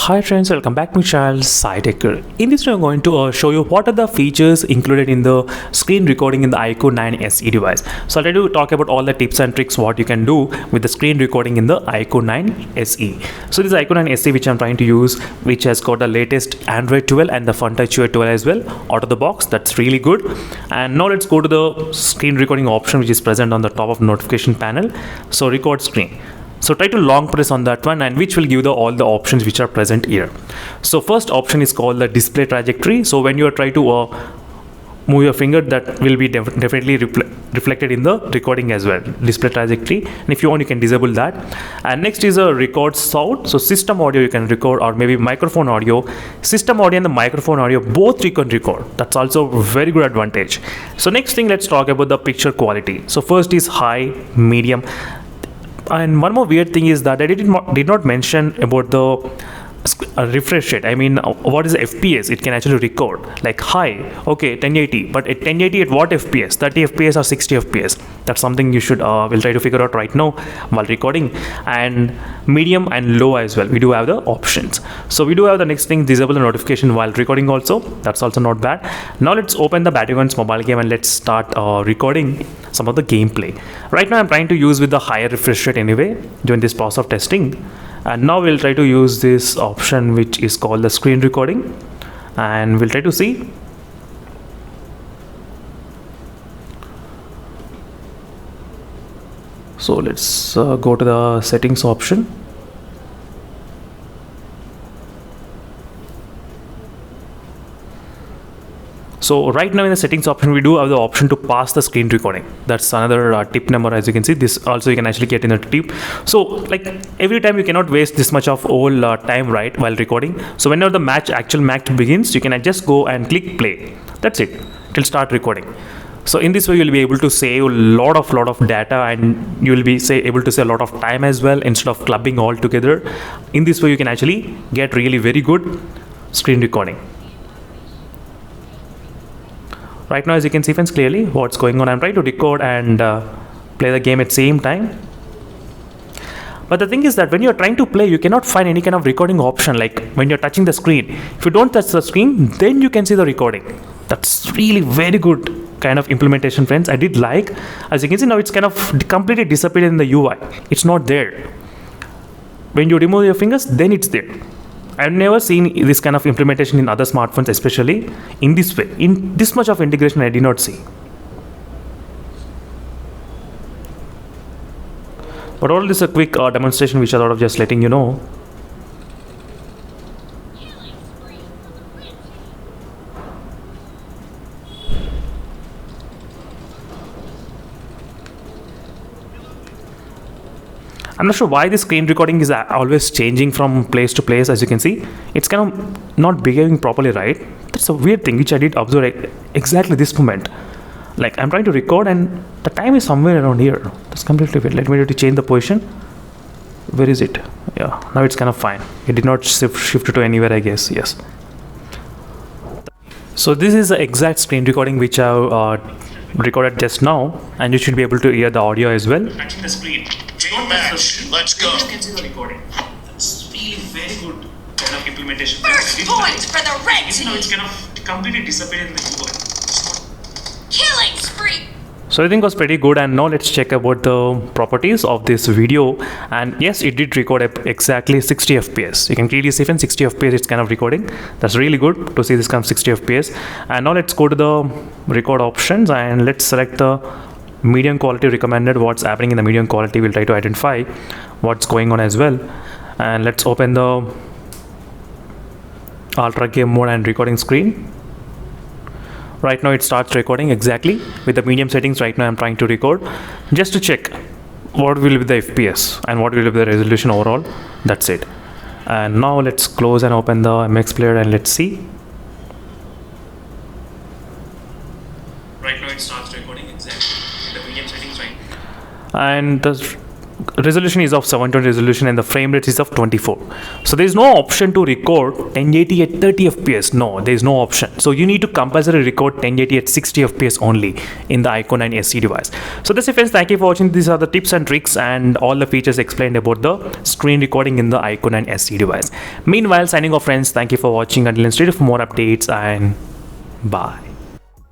Hi friends, welcome back to my channel SciTech. In this video I'm going to show you what are the features included in the screen recording in the iQOO 9 SE device. So I'll try to talk about all the tips and tricks what you can do with the screen recording in the iQOO 9 SE. So this iQOO 9 SE which I'm trying to use, which has got the latest Android 12 and the FunTouch 12 as well out of the box. That's really good. And now let's go to the screen recording option which is present on the top of the notification panel. So record screen. So try to long press on that one, and which will give all the options which are present here. So first option is called the display trajectory. So when you are trying to move your finger, that will be definitely reflected in the recording as well, display trajectory. And if you want, you can disable that. And next is a record sound. So system audio you can record, or maybe microphone audio. System audio and the microphone audio, both you can record. That's also a very good advantage. So next thing, let's talk about the picture quality. So first is high, medium. And one more weird thing is that I did not mention about the refresh rate. I mean, what is FPS? It can actually record like high, okay, 1080, but at 1080 at what FPS? 30 FPS or 60 FPS? That's something you should will try to figure out right now while recording. And medium and low as well, we do have the options. So we do have the next thing, disable the notification while recording also. That's also not bad. Now let's open the Battlegrounds mobile game and let's start recording some of the gameplay. Right now I'm trying to use with the higher refresh rate anyway during this process of testing. And now we'll try to use this option which is called the screen recording, and we'll try to see. So let's go to the settings option. So right now in the settings option, we do have the option to pass the screen recording. That's another tip number, as you can see. This also you can actually get in the tip. So like every time you cannot waste this much of whole time, right, while recording. So whenever the actual match begins, you can just go and click play. That's it. It will start recording. So in this way, you'll be able to save a lot of data, and you will be able to save a lot of time as well instead of clubbing all together. In this way, you can actually get really very good screen recording. Right now, as you can see friends clearly what's going on, I'm trying to record and play the game at the same time. But the thing is that when you're trying to play, you cannot find any kind of recording option, like when you're touching the screen. If you don't touch the screen, then you can see the recording. That's really very good kind of implementation, friends. I did like, as you can see now, it's kind of completely disappeared in the UI. It's not there. When you remove your fingers, then it's there. I've never seen this kind of implementation in other smartphones, especially in this way. In this much of integration, I did not see. But all this is a quick demonstration which I thought of just letting you know. I'm not sure why the screen recording is always changing from place to place. As you can see, it's kind of not behaving properly, right? That's a weird thing which I did observe exactly this moment. Like I'm trying to record and the time is somewhere around here. That's completely weird. Let me change the position. Where is it? Yeah, now it's kind of fine. It did not shift to anywhere, I guess. Yes. So this is the exact screen recording which I recorded just now, and you should be able to hear the audio as well. Touching the screen. Match. Let's go. You can see the recording. That's really very good kind of implementation. First point for the red team. Now it's kind of completely disappeared in the UI. Killing spree. So everything was pretty good, and now let's check about the properties of this video. And yes, it did record at exactly 60 FPS. You can clearly see from 60 FPS it's kind of recording. That's really good to see this kind of 60 FPS. And now let's go to the record options and let's select the medium quality recommended. What's happening in the medium quality, we'll try to identify what's going on as well. And let's open the ultra game mode and recording screen. Right now it starts recording exactly with the medium settings. Right now I'm trying to record just to check what will be the FPS and what will be the resolution overall. That's it. And now let's close and open the MX player and let's see. Right now it starts recording exactly with the medium settings, right? And resolution is of 720 resolution and the frame rate is of 24. So there is no option to record 1080 at 30 fps. No, there is no option. So you need to compulsory record 1080 at 60 fps only in the iQOO 9 SE device. So that's it, friends. Thank you for watching. These are the tips and tricks and all the features explained about the screen recording in the iQOO 9 SE device. Meanwhile, signing off, friends. Thank you for watching. Until next video for more updates, and bye.